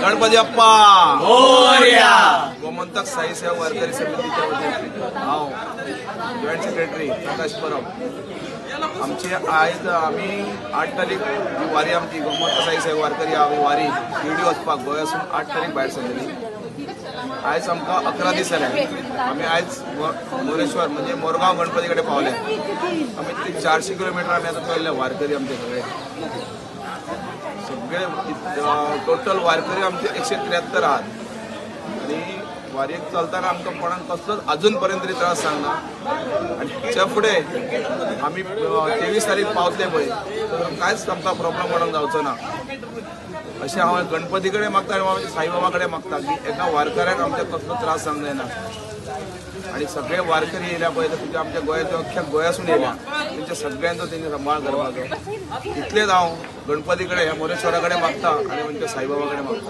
गणपती बाप्पा मोरया. गोमंतक साई सेवा वारकरी समितीच्या वतीने हांव जॉईंट सेक्रेटरी प्रकाश परब आमचे आयज आम्ही 8 तारीख ही वारी आमची गोमंतक साई सेवा वारकरी वारी शिर्डी वचपाक गोंयासून 8 तारीख भायर सरलेली. आयज आमकां 11 दीस जाले. आमी आयज मोरेश्वर म्हणजे मोरगांव गणपती कडेन पावले. आमी 400 किलोमीटर आमी आतां चल्ले वारकरी आमचे सगळे टोटल वारकरी आमचे 173 आहात. आणि वारीक चलताना आमकां कोणाक कसलोच अजून पर्यंत तरी त्रास सांगना. आणि त्याच्या फुडें आमी 23 तारीख पावतले पळय तर कांयच आमकां प्रॉब्लम कोणाक जावचो ना अशें हांव गणपती कडेन मागता आनी हांव साईबाबा कडेन मागता की एका वारकऱ्याक आमच्या कसलो त्रास जावंक जायना. आणि सगळे वारकरी येयल्या पळय तुमच्या आमच्या गोंयाच्या अख्ख्या गोंयासून येयल्या तेंच्या सगळ्यांचो तेंणी सांबाळ करपाचो. इतलेंच हांव गणपती कडेन मोरेश्वरा कडेन मागता आनी म्हणजे साईबाबा कडेन मागता.